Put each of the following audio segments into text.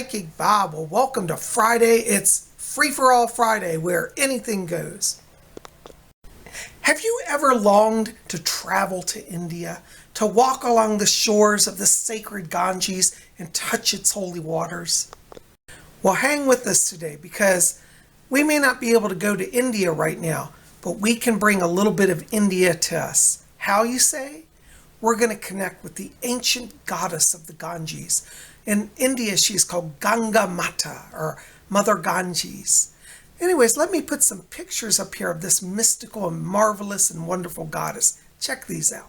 Psychic Bob. Well, welcome to Friday. It's Free-for-All Friday, where anything goes. Have you ever longed to travel to India, to walk along the shores of the sacred Ganges and touch its holy waters? Well, hang with us today, because we may not be able to go to India right now, but we can bring a little bit of India to us. How, you say? We're going to connect with the ancient goddess of the Ganges. In India, she's called Ganga Mata, or Mother Ganges. Anyways, let me put some pictures up here of this mystical and marvelous and wonderful goddess. Check these out.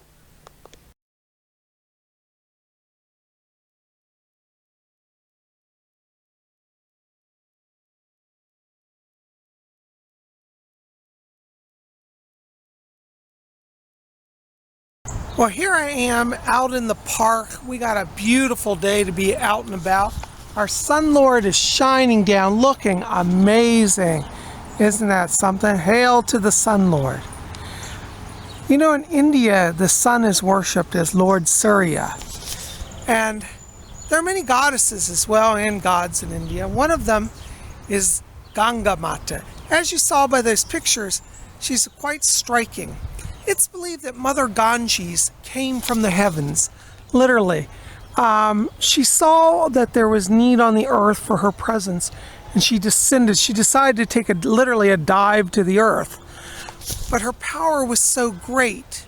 Well, here I am out in the park. We got a beautiful day to be out and about. Our Sun Lord is shining down, looking amazing. Isn't that something? Hail to the Sun Lord. You know, in India, the sun is worshipped as Lord Surya. And there are many goddesses as well, and gods in India. One of them is Ganga Mata. As you saw by those pictures, she's quite striking. It's believed that Mother Ganges came from the heavens, literally. She saw that there was need on the earth for her presence, and she descended. She decided to take literally a dive to the earth. But her power was so great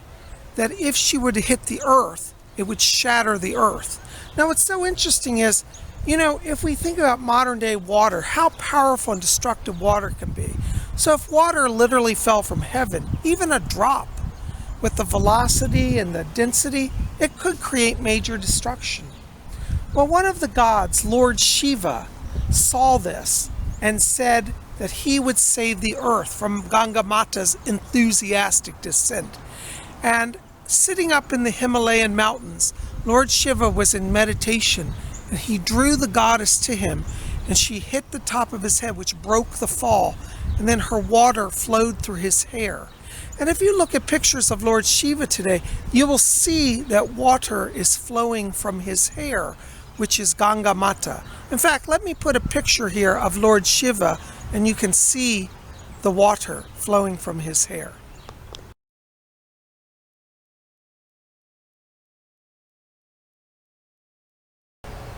that if she were to hit the earth, it would shatter the earth. Now, what's so interesting is, you know, if we think about modern day water, how powerful and destructive water can be. So if water literally fell from heaven, even a drop, with the velocity and the density, it could create major destruction. Well, one of the gods, Lord Shiva, saw this and said that he would save the earth from Ganga Mata's enthusiastic descent. And sitting up in the Himalayan mountains, Lord Shiva was in meditation, and he drew the goddess to him, and she hit the top of his head, which broke the fall, and then her water flowed through his hair. And if you look at pictures of Lord Shiva today, you will see that water is flowing from his hair, which is Ganga Mata. In fact, let me put a picture here of Lord Shiva, and you can see the water flowing from his hair.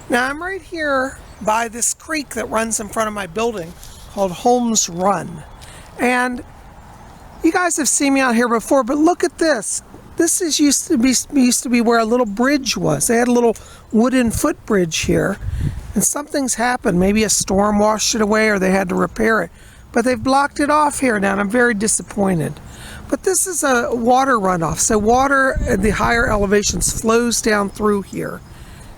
Now, I'm right here by this creek that runs in front of my building called Holmes Run. And you guys have seen me out here before, but look at this. This used to be where a little bridge was. They had a little wooden footbridge here, and something's happened. Maybe a storm washed it away, or they had to repair it. But they've blocked it off here now, and I'm very disappointed. But this is a water runoff. So water at the higher elevations flows down through here,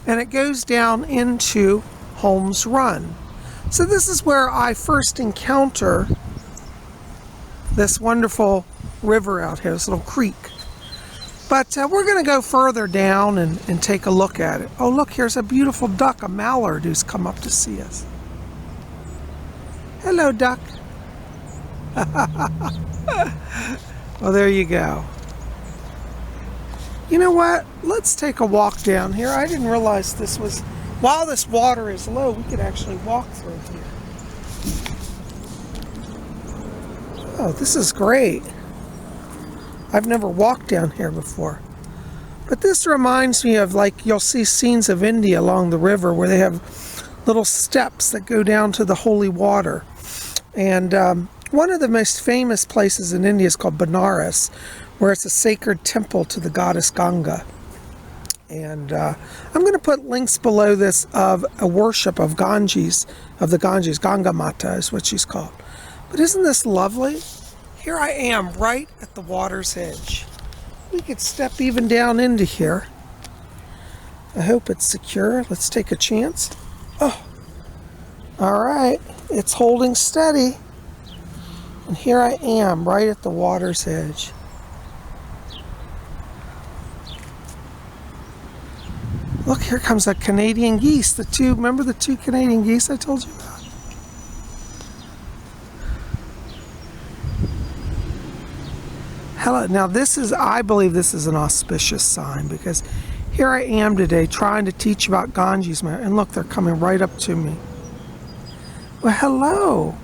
and it goes down into Holmes Run. So this is where I first encounter this wonderful river out here, this little creek. But we're going to go further down and take a look at it. Oh, look, here's a beautiful duck, a mallard, who's come up to see us. Hello, duck. Well, there you go. You know what? Let's take a walk down here. I didn't realize this was, while this water is low, we could actually walk through here. Oh, this is great. I've never walked down here before. But this reminds me of, like, you'll see scenes of India along the river where they have little steps that go down to the holy water. And one of the most famous places in India is called Benares, where it's a sacred temple to the goddess Ganga. And I'm going to put links below this of a worship of Ganges, of the Ganges. Ganga Mata is what she's called. But isn't this lovely? Here I am right at the water's edge. We could step even down into here. I hope it's secure. Let's take a chance. Oh, all right. It's holding steady. And here I am right at the water's edge. Look, here comes a Canadian geese. Remember the two Canadian geese I told you about? Hello. Now this is, I believe this is an auspicious sign, because Here I am today trying to teach about Ganges, and look, they're coming right up to me. Well, hello.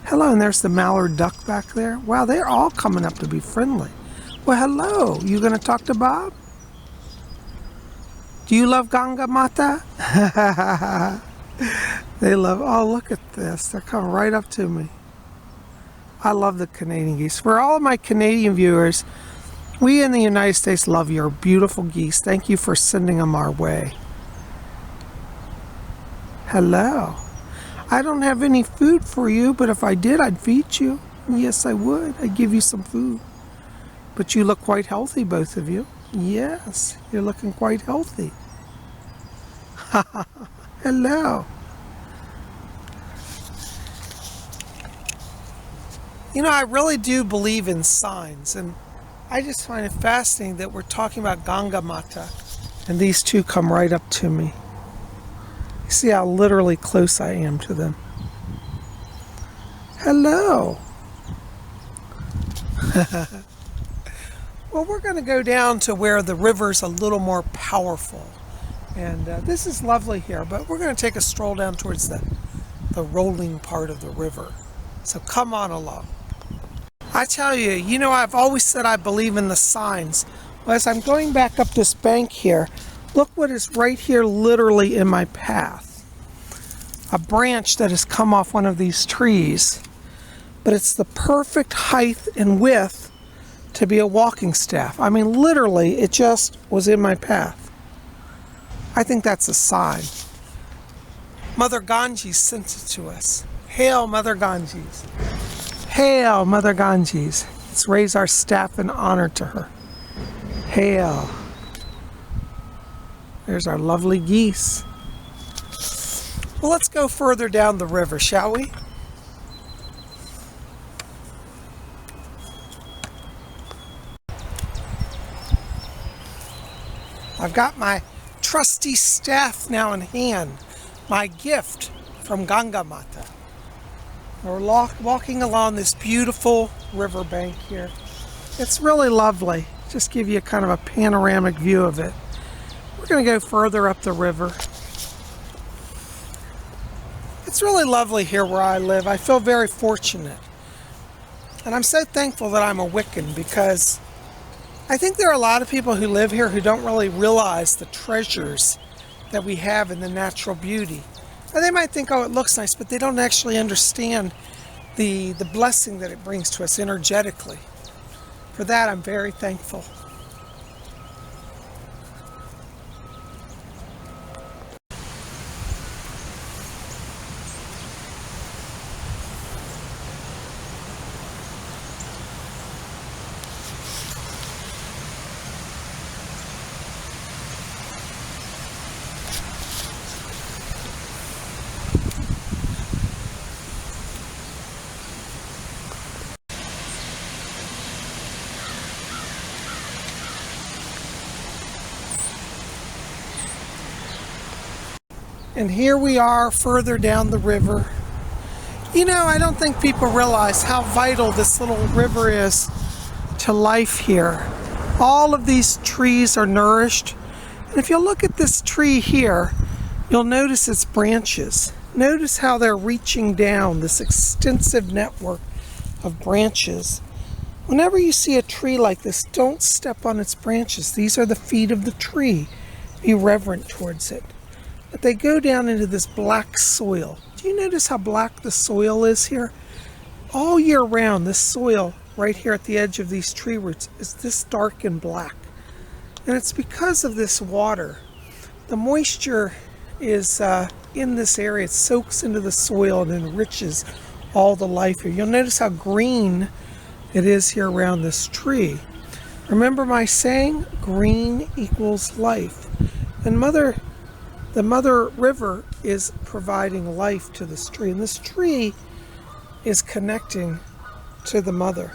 Hello, and there's the mallard duck back there. Wow, they're all coming up to be friendly. Well, hello. You going to talk to Bob? Do you love Ganga Mata? They love, oh, look at this. They're coming right up to me. I love the Canadian geese. For all of my Canadian viewers, we in the United States love your beautiful geese. Thank you for sending them our way. Hello. I don't have any food for you, but if I did, I'd feed you. Yes, I would. I'd give you some food. But you look quite healthy, both of you. Yes, you're looking quite healthy. Hello. You know, I really do believe in signs, and I just find it fascinating that we're talking about Ganga Mata, and these two come right up to me. You see how literally close I am to them. Hello. Well, we're going to go down to where the river's a little more powerful. And this is lovely here, but we're going to take a stroll down towards the rolling part of the river. So come on along. I tell you, you know, I've always said I believe in the signs. Well, as I'm going back up this bank here, look what is right here literally in my path. A branch that has come off one of these trees. But it's the perfect height and width to be a walking staff. I mean, literally, it just was in my path. I think that's a sign. Mother Ganges sent it to us. Hail, Mother Ganges. Hail, Mother Ganges. Let's raise our staff in honor to her. Hail. There's our lovely geese. Well, let's go further down the river, shall we? I've got my trusty staff now in hand, my gift from Ganga Mata. We're walking along this beautiful riverbank here. It's really lovely. Just give you kind of a panoramic view of it. We're going to go further up the river. It's really lovely here where I live. I feel very fortunate. And I'm so thankful that I'm a Wiccan, because I think there are a lot of people who live here who don't really realize the treasures that we have in the natural beauty. And they might think, oh, it looks nice, but they don't actually understand the blessing that it brings to us energetically. For that, I'm very thankful. And here we are further down the river. You know, I don't think people realize how vital this little river is to life here. All of these trees are nourished. And if you look at this tree here, you'll notice its branches. Notice how they're reaching down, this extensive network of branches. Whenever you see a tree like this, don't step on its branches. These are the feet of the tree. Be reverent towards it. But they go down into this black soil. Do you notice how black the soil is here? All year round, this soil right here at the edge of these tree roots is this dark and black. And it's because of this water. The moisture is in this area. It soaks into the soil and enriches all the life here. You'll notice how green it is here around this tree. Remember my saying? Green equals life. And the mother river is providing life to this tree, and this tree is connecting to the mother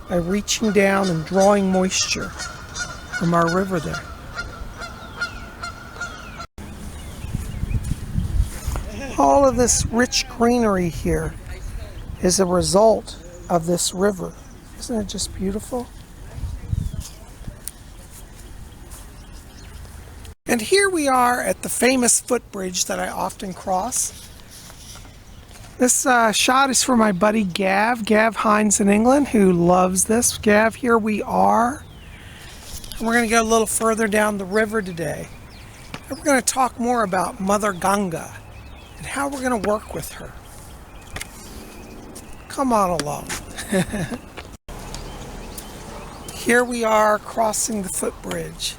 by reaching down and drawing moisture from our river there. All of this rich greenery here is a result of this river. Isn't it just beautiful? And here we are at the famous footbridge that I often cross. This shot is for my buddy Gav Hines in England, who loves this. Gav, here we are. And we're going to go a little further down the river today. And we're going to talk more about Mother Ganga and how we're going to work with her. Come on along. Here we are crossing the footbridge.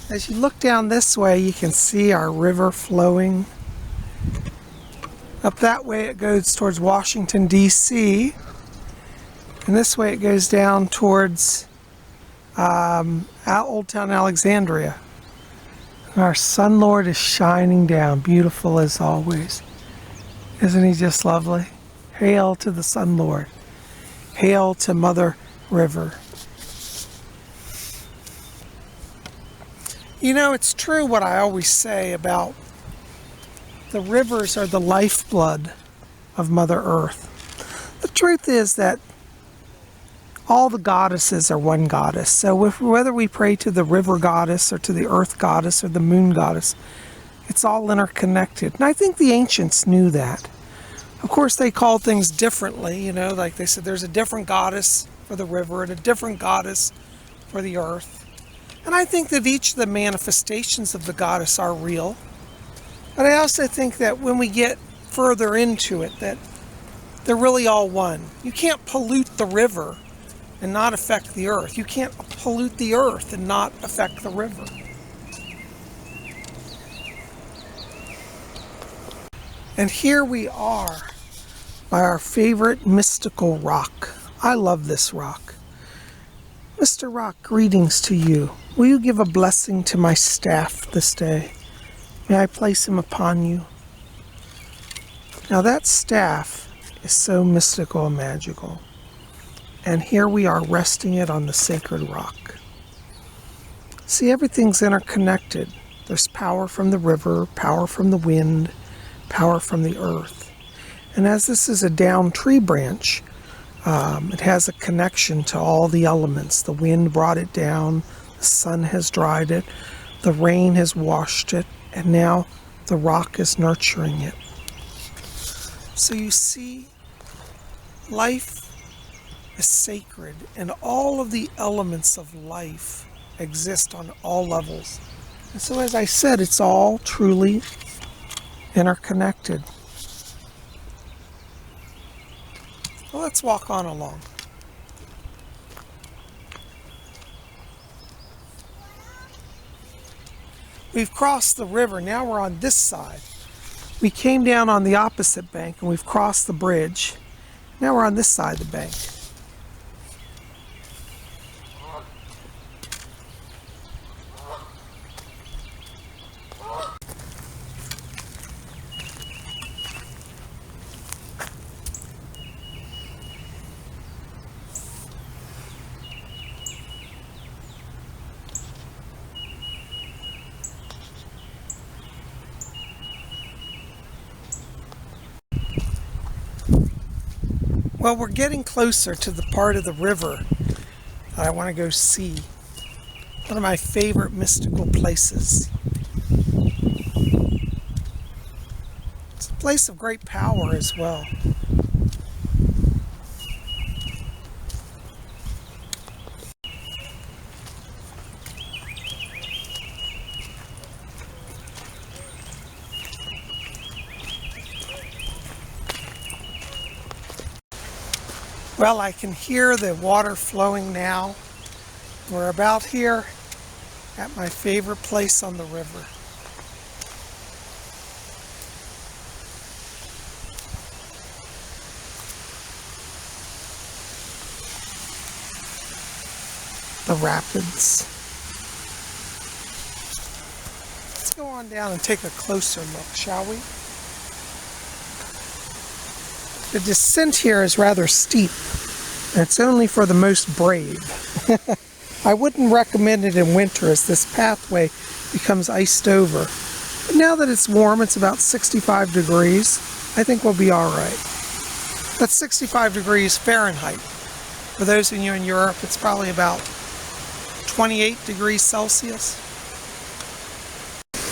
As you look down this way, you can see our river flowing. Up that way it goes towards Washington, D.C. And this way it goes down towards Old Town Alexandria. And our Sun Lord is shining down, beautiful as always. Isn't he just lovely? Hail to the Sun Lord. Hail to Mother River. You know, it's true what I always say about the rivers are the lifeblood of Mother Earth. The truth is that all the goddesses are one goddess. So whether we pray to the river goddess or to the earth goddess or the moon goddess, it's all interconnected. And I think the ancients knew that. Of course, they called things differently, you know, like they said there's a different goddess for the river and a different goddess for the earth. And I think that each of the manifestations of the goddess are real. But I also think that when we get further into it, that they're really all one. You can't pollute the river and not affect the earth. You can't pollute the earth and not affect the river. And here we are by our favorite mystical rock. I love this rock. Mr. Rock, greetings to you. Will you give a blessing to my staff this day? May I place him upon you? Now that staff is so mystical and magical. And here we are resting it on the sacred rock. See, everything's interconnected. There's power from the river, power from the wind, power from the earth. And as this is a down tree branch, it has a connection to all the elements. The wind brought it down, the sun has dried it, the rain has washed it, and now the rock is nurturing it. So you see, life is sacred, and all of the elements of life exist on all levels. And so as I said, it's all truly interconnected. Well, let's walk on along. We've crossed the river, now we're on this side. We came down on the opposite bank and we've crossed the bridge. Now we're on this side of the bank. Well, we're getting closer to the part of the river that I want to go see. One of my favorite mystical places. It's a place of great power as well. Well, I can hear the water flowing now. We're about here at my favorite place on the river. The rapids. Let's go on down and take a closer look, shall we? The descent here is rather steep, and it's only for the most brave. I wouldn't recommend it in winter as this pathway becomes iced over. But now that it's warm, it's about 65 degrees, I think we'll be all right. That's 65 degrees Fahrenheit. For those of you in Europe, it's probably about 28 degrees Celsius.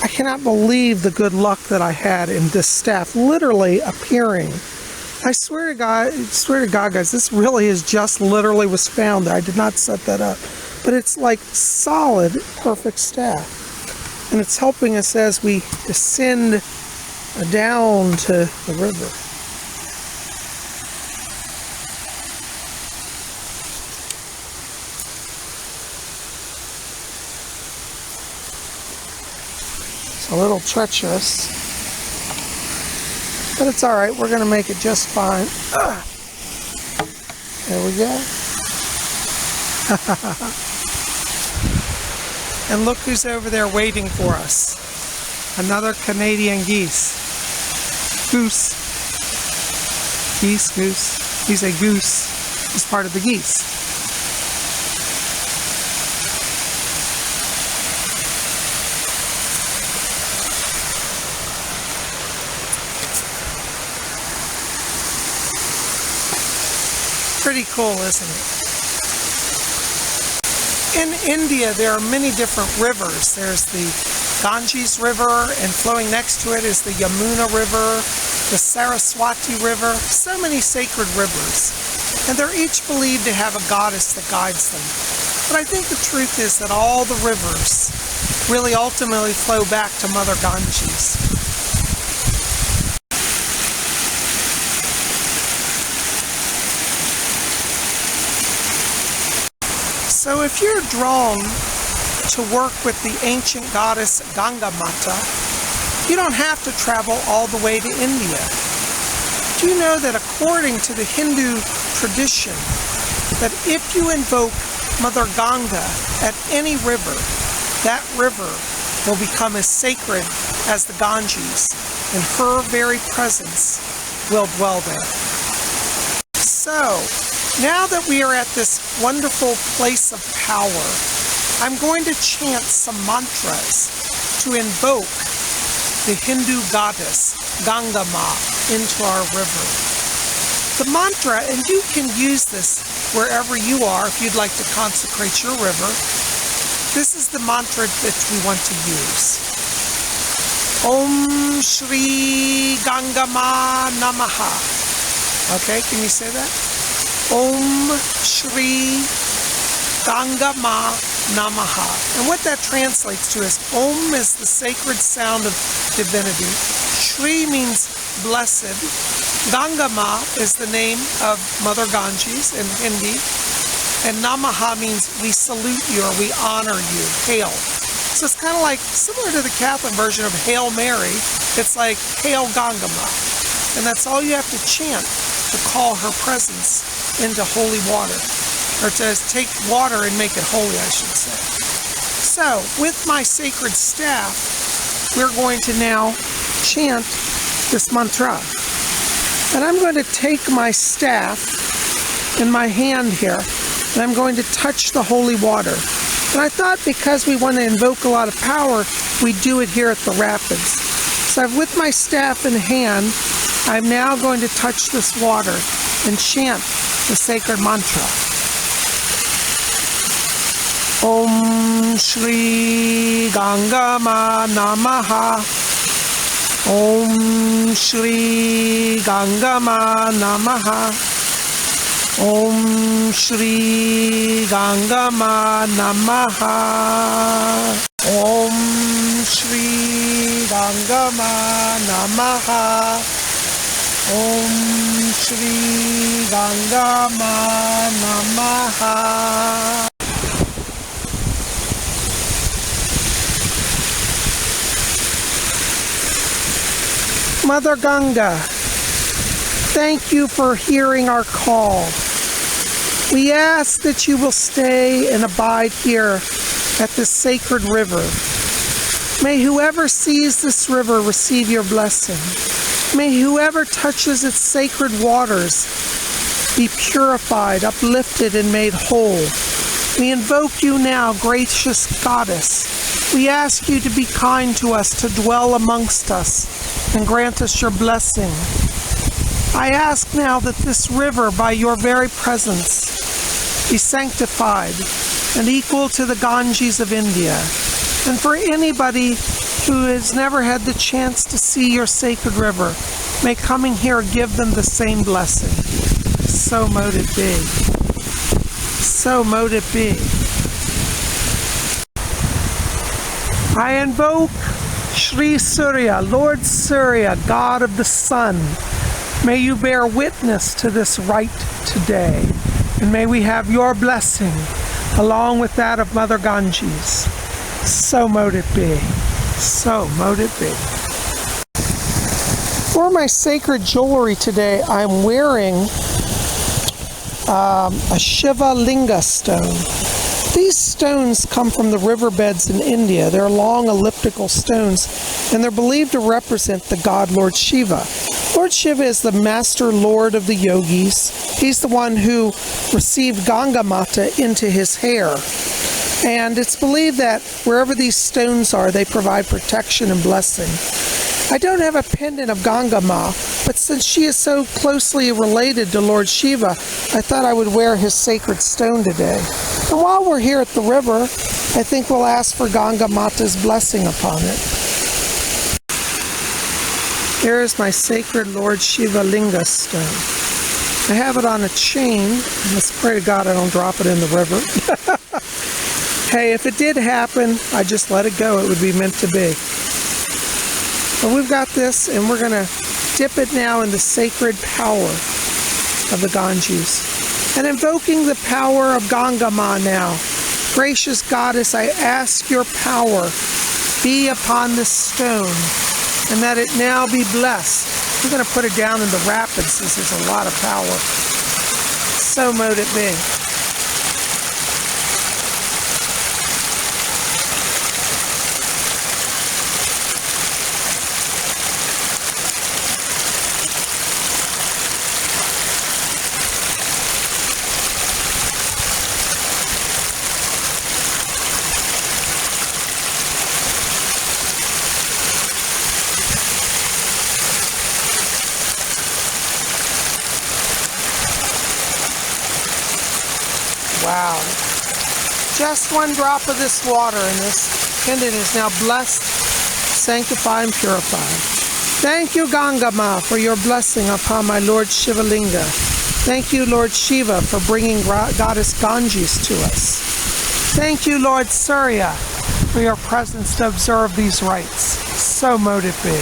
I cannot believe the good luck that I had in this staff literally appearing. I swear to God, guys, this really is just literally was found there. I did not set that up. But it's like solid, perfect staff. And it's helping us as we descend down to the river. It's a little treacherous, but it's all right. We're going to make it just fine. There we go. And look who's over there waiting for us. Another Canadian geese. Goose. Geese, goose. He's a goose. He's part of the geese. Pretty cool, isn't it? In India, there are many different rivers. There's the Ganges River, and flowing next to it is the Yamuna River, the Saraswati River, so many sacred rivers. And they're each believed to have a goddess that guides them. But I think the truth is that all the rivers really ultimately flow back to Mother Ganges. So if you're drawn to work with the ancient goddess Ganga Mata, you don't have to travel all the way to India. Do you know that according to the Hindu tradition, that if you invoke Mother Ganga at any river, that river will become as sacred as the Ganges, and her very presence will dwell there. So, now that we are at this wonderful place of power, I'm going to chant some mantras to invoke the Hindu goddess Ganga Ma into our river. The mantra, and you can use this wherever you are if you'd like to consecrate your river. This is the mantra that we want to use. Om Shri Ganga Ma Namaha. Okay, can you say that? Om Shri Ganga Ma Namaha. And what that translates to is Om is the sacred sound of divinity. Shri means blessed. Ganga Ma is the name of Mother Ganges in Hindi. And Namaha means we salute you or we honor you. Hail. So it's kind of like similar to the Catholic version of Hail Mary. It's like Hail Ganga Ma. And that's all you have to chant to call her presence into holy water, or to take water and make it holy, I should say. So, with my sacred staff, we're going to now chant this mantra. And I'm going to take my staff in my hand here, and I'm going to touch the holy water. And I thought because we want to invoke a lot of power, we do it here at the rapids. So with my staff in hand, I'm now going to touch this water and chant the sacred mantra. Om Shri Ganga Ma Namaha. Om Shri Ganga Ma Namaha. Om Shri Ganga Ma Namaha. Om Shri Ganga Ma Namaha. Om Shri Ganga Ma Namaha. Mother Ganga, thank you for hearing our call. We ask that you will stay and abide here at this sacred river. May whoever sees this river receive your blessing. May whoever touches its sacred waters be purified, uplifted, and made whole. We invoke you now, gracious Goddess. We ask you to be kind to us, to dwell amongst us, and grant us your blessing. I ask now that this river, by your very presence, be sanctified, and equal to the Ganges of India. And for anybody who has never had the chance to see your sacred river, may coming here give them the same blessing. So mote it be. So mote it be. I invoke Sri Surya, Lord Surya, God of the sun. May you bear witness to this rite today, and may we have your blessing along with that of Mother Ganges. So mote it be. So mote it be. For my sacred jewelry today, I'm wearing a Shiva Linga stone. These stones come from the riverbeds in India. They're long elliptical stones, and they're believed to represent the god Lord Shiva. Lord Shiva is the master lord of the yogis. He's the one who received Ganga Mata into his hair. And it's believed that wherever these stones are, they provide protection and blessing. I don't have a pendant of Ganga Ma, but since she is so closely related to Lord Shiva, I thought I would wear his sacred stone today. And while we're here at the river, I think we'll ask for Ganga Mata's blessing upon it. Here is my sacred Lord Shiva Linga stone. I have it on a chain. Let's pray to God I don't drop it in the river. Hey, if it did happen, I just let it go. It would be meant to be. But we've got this, and we're going to dip it now in the sacred power of the Ganges. And invoking the power of Ganga Ma now. Gracious Goddess, I ask your power be upon this stone, and that it now be blessed. We're going to put it down in the rapids since there's a lot of power. So mote it be. Wow. Just one drop of this water and this pendant is now blessed, sanctified, and purified. Thank you, Ganga Ma, for your blessing upon my Lord Shiva Linga. Thank you, Lord Shiva, for bringing Goddess Ganges to us. Thank you, Lord Surya, for your presence to observe these rites. So mote it be.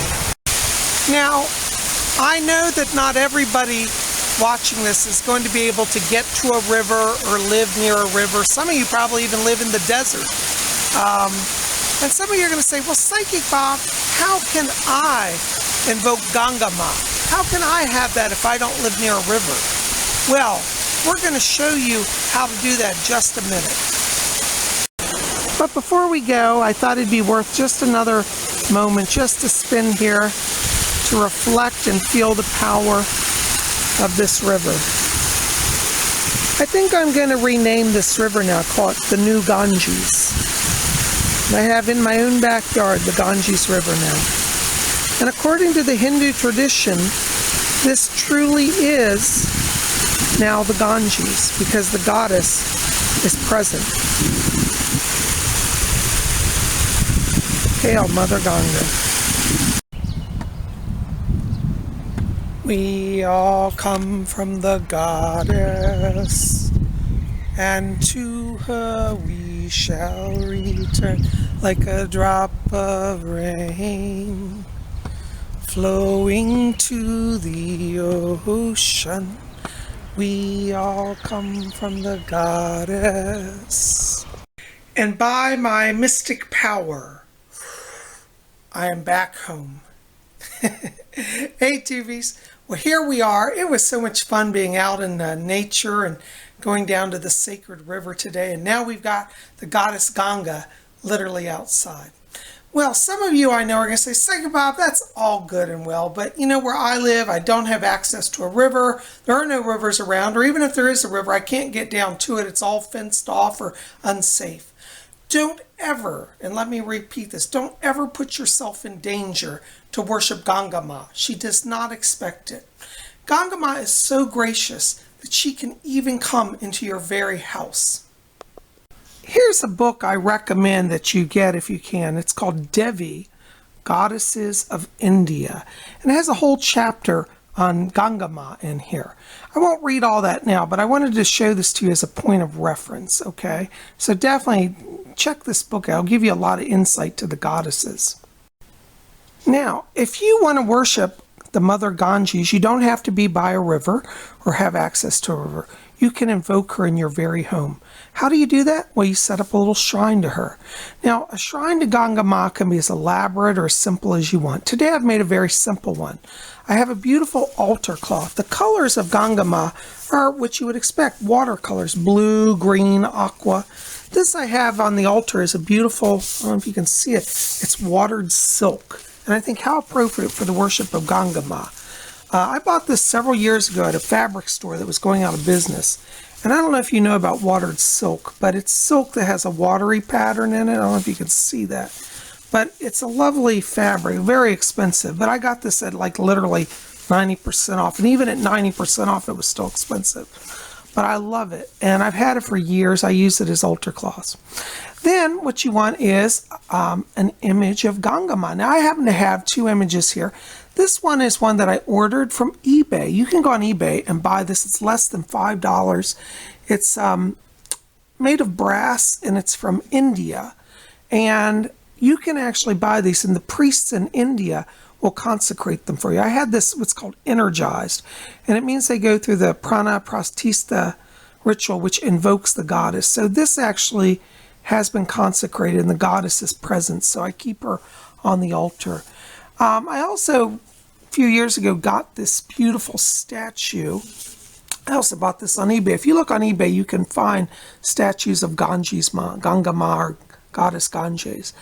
Now, I know that not everybody watching this is going to be able to get to a river or live near a river. Some of you probably even live in the desert. And some of you are going to say, well, Psychic Bob, how can I invoke Ganga Ma? How can I have that if I don't live near a river? Well, we're going to show you how to do that in just a minute. But before we go, I thought it'd be worth just another moment just to spin here to reflect and feel the power of this river. I think I'm going to rename this river now, call it the New Ganges. I have in my own backyard the Ganges River now. And according to the Hindu tradition, this truly is now the Ganges because the goddess is present. Hail, Mother Ganga. We all come from the goddess, and to her we shall return like a drop of rain, flowing to the ocean. We all come from the goddess. And by my mystic power, I am back home. Hey, TVs. Well, here we are. It was so much fun being out in nature and going down to the sacred river today. And now we've got the goddess Ganga literally outside. Well, some of you I know are going to say, Psychic Bob, that's all good and well. But you know, where I live, I don't have access to a river. There are no rivers around. Or even if there is a river, I can't get down to it. It's all fenced off or unsafe. Don't ever, and let me repeat this, don't ever put yourself in danger to worship Ganga Ma. She does not expect it. Ganga Ma is so gracious that she can even come into your very house. Here's a book I recommend that you get if you can. It's called Devi, Goddesses of India. And it has a whole chapter on Ganga in here. I won't read all that now, but I wanted to show this to you as a point of reference, okay? So definitely check this book out. It'll give you a lot of insight to the goddesses. Now, if you want to worship the Mother Ganges, you don't have to be by a river or have access to a river. You can invoke her in your very home. How do you do that? Well, you set up a little shrine to her. Now, a shrine to Ganga Ma can be as elaborate or as simple as you want. Today, I've made a very simple one. I have a beautiful altar cloth. The colors of Ganga Ma are what you would expect, watercolors, blue, green, aqua. This I have on the altar is a beautiful, I don't know if you can see it, it's watered silk. And I think how appropriate for the worship of Ganga Ma. I bought this several years ago at a fabric store that was going out of business. And I don't know if you know about watered silk, but it's silk that has a watery pattern in it. I don't know if you can see that. But it's a lovely fabric, very expensive. But I got this at like literally 90% off. And even at 90% off, it was still expensive. But I love it. And I've had it for years. I use it as altar cloths. Then what you want is an image of Ganga Ma. Now I happen to have two images here. This one is one that I ordered from eBay. You can go on eBay and buy this. It's less than $5. It's made of brass and it's from India. And you can actually buy these, and the priests in India will consecrate them for you. I had this, what's called energized, and it means they go through the prana prastista ritual, which invokes the goddess. So this actually has been consecrated in the goddess's presence, so I keep her on the altar. I also, a few years ago, got this beautiful statue. I also bought this on eBay. If you look on eBay, you can find statues of Ganga Ma, or Goddess Ganges.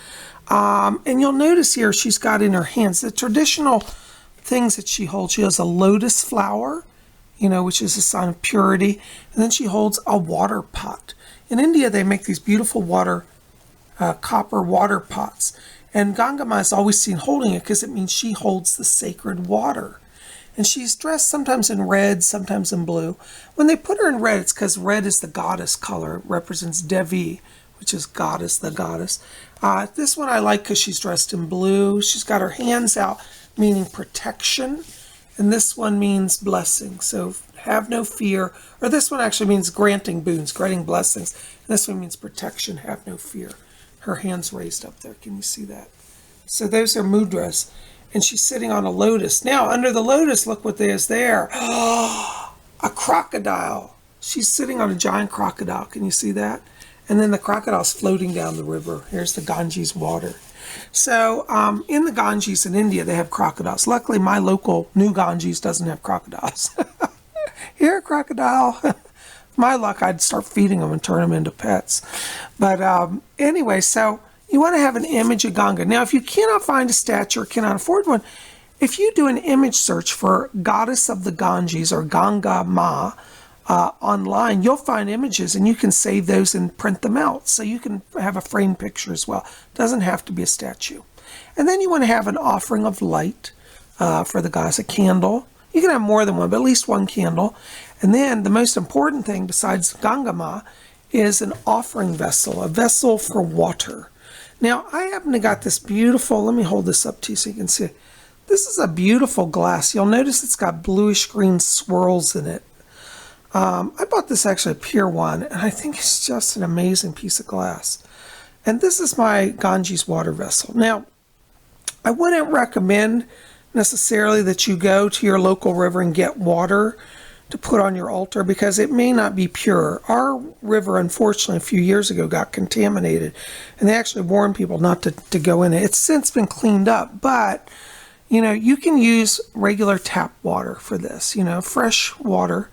And you'll notice here she's got in her hands the traditional things that she holds. She has a lotus flower, which is a sign of purity. And then she holds a water pot. In India, they make these beautiful copper water pots. And Ganga Ma is always seen holding it because it means she holds the sacred water. And she's dressed sometimes in red, sometimes in blue. When they put her in red, it's because red is the goddess color. It represents Devi, which is goddess, the goddess. This one I like because she's dressed in blue. She's got her hands out, meaning protection. And this one means blessing. So have no fear. Or this one actually means granting boons, granting blessings. And this one means protection, have no fear. Her hands raised up there. Can you see that? So those are mudras. And she's sitting on a lotus. Now, under the lotus, look what there is there. A crocodile. She's sitting on a giant crocodile. Can you see that? And then the crocodile's floating down the river. Here's the Ganges water. So in the Ganges in India, they have crocodiles. Luckily, my local new Ganges doesn't have crocodiles. Here, crocodile. My luck, I'd start feeding them and turn them into pets. But anyway, so you want to have an image of Ganga. Now, if you cannot find a statue or cannot afford one, if you do an image search for Goddess of the Ganges or Ganga Ma online, you'll find images and you can save those and print them out. So you can have a framed picture as well. It doesn't have to be a statue. And then you want to have an offering of light for the goddess, a candle. You can have more than one, but at least one candle. And then the most important thing besides Ganga Ma is an offering vessel, a vessel for water. Now, I happen to got this beautiful, let me hold this up to you so you can see it. This is a beautiful glass. You'll notice it's got bluish green swirls in it. I bought this actually at Pier 1, and I think it's just an amazing piece of glass. And this is my Ganges water vessel. Now, I wouldn't recommend necessarily that you go to your local river and get water to put on your altar because it may not be pure. Our river, unfortunately, a few years ago got contaminated, and they actually warned people not to go in it. It's since been cleaned up, but you can use regular tap water for this, fresh water,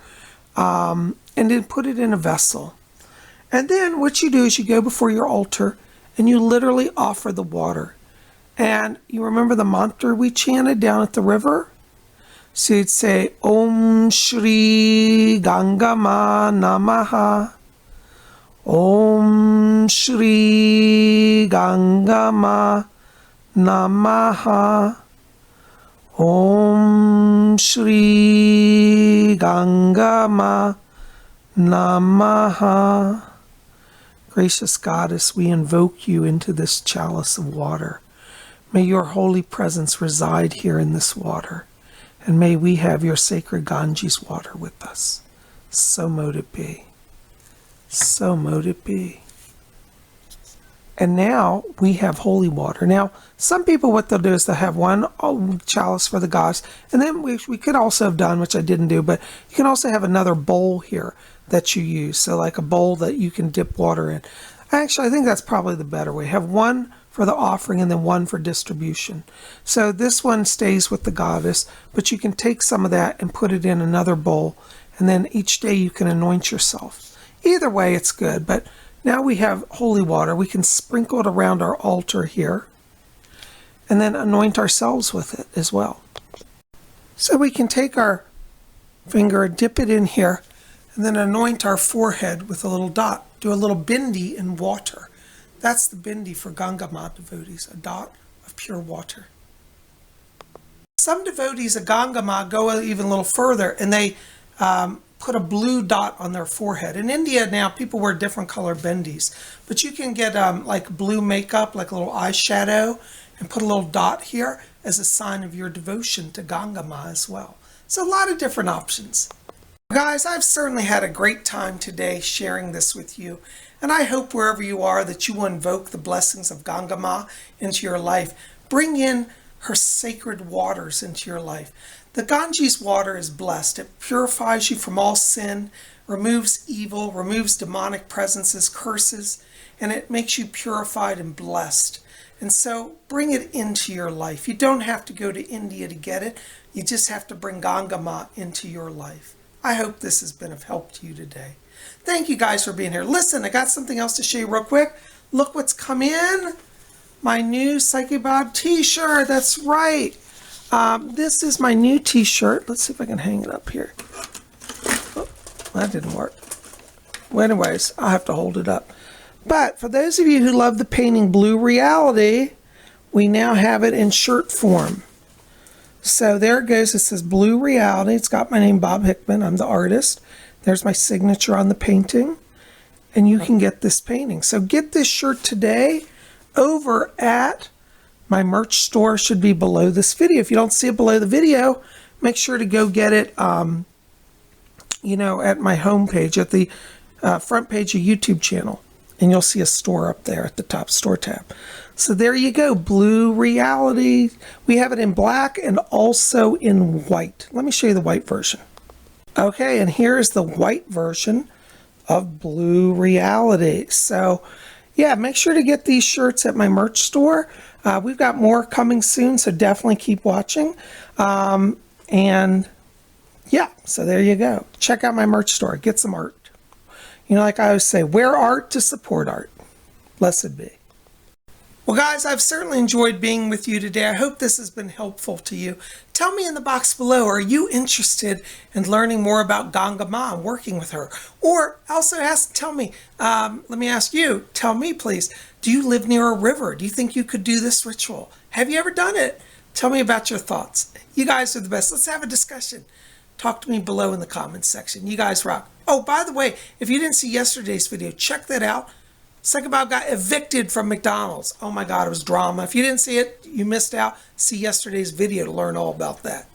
and then put it in a vessel. And then what you do is you go before your altar and you literally offer the water. And you remember the mantra we chanted down at the river? So you'd say, Om Shri Ganga Ma Namaha. Om Shri Ganga Ma Namaha. Om Shri Ganga Ma Namaha. Gracious Goddess, we invoke you into this chalice of water. May your holy presence reside here in this water, and may we have your sacred Ganges water with us. So mote it be. So mote it be. And now we have holy water. Now, some people, what they'll do is they'll have one chalice for the gods, and then we could also have done, which I didn't do, but you can also have another bowl here that you use. So like a bowl that you can dip water in. Actually, I think that's probably the better way. Have one for the offering and then one for distribution. So this one stays with the goddess, but you can take some of that and put it in another bowl, and then each day you can anoint yourself. Either way, it's good, but now we have holy water. We can sprinkle it around our altar here and then anoint ourselves with it as well. So we can take our finger, dip it in here, and then anoint our forehead with a little dot. Do a little bindi in water. That's the bindi for Ganga Ma devotees, a dot of pure water. Some devotees of Ganga Ma go even a little further, and they put a blue dot on their forehead. In India now, people wear different color bindis, but you can get like blue makeup, like a little eyeshadow, and put a little dot here as a sign of your devotion to Ganga Ma as well. So a lot of different options. Guys, I've certainly had a great time today sharing this with you, and I hope wherever you are that you will invoke the blessings of Ganga Ma into your life. Bring in her sacred waters into your life. The Ganges water is blessed. It purifies you from all sin, removes evil, removes demonic presences, curses, and it makes you purified and blessed. And so bring it into your life. You don't have to go to India to get it. You just have to bring Ganga Ma into your life. I hope this has been of help to you today. Thank you guys for being here. Listen, I got something else to show you real quick. Look what's come in. My new Psychic Bob t-shirt. That's right. This is my new t-shirt. Let's see if I can hang it up here. Oh, that didn't work. Well, anyways, I'll have to hold it up. But for those of you who love the painting Blue Reality, we now have it in shirt form. So there it goes. It says Blue Reality. It's got my name, Bob Hickman. I'm the artist. There's my signature on the painting. And you can get this painting. So get this shirt today over at my merch store. Should be below this video. If you don't see it below the video, make sure to go get it, you know, at my homepage, at the front page of YouTube channel. And you'll see a store up there at the top, store tab. So there you go, Blue Reality. We have it in black and also in white. Let me show you the white version. Okay, and here is the white version of Blue Reality. So yeah, make sure to get these shirts at my merch store. We've got more coming soon, so definitely keep watching. And yeah, so there you go. Check out my merch store. Get some art. You know, like I always say, wear art to support art. Blessed be. Well, guys, I've certainly enjoyed being with you today. I hope this has been helpful to you. Tell me in the box below, are you interested in learning more about Ganga Ma and working with her? Or also tell me, let me ask you, tell me please, do you live near a river? Do you think you could do this ritual? Have you ever done it? Tell me about your thoughts. You guys are the best. Let's have a discussion. Talk to me below in the comments section. You guys rock. Oh, by the way, if you didn't see yesterday's video, check that out. Psychic Bob got evicted from McDonald's. Oh my God, it was drama. If you didn't see it, you missed out. See yesterday's video to learn all about that.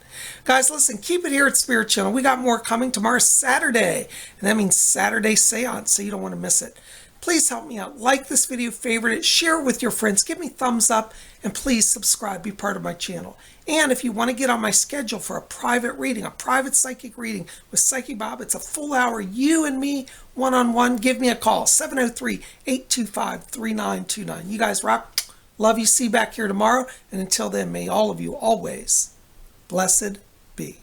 Guys, listen, keep it here at Spirit Channel. We got more coming. Tomorrow's Saturday, and that means Saturday Seance, so you don't want to miss it. Please help me out. Like this video, favorite it, share it with your friends, give me thumbs up, and please subscribe, be part of my channel. And if you want to get on my schedule for a private reading, a private psychic reading with Psychic Bob, it's a full hour, you and me, one-on-one, give me a call, 703-825-3929. You guys rock. Love you. See you back here tomorrow. And until then, may all of you always blessed be.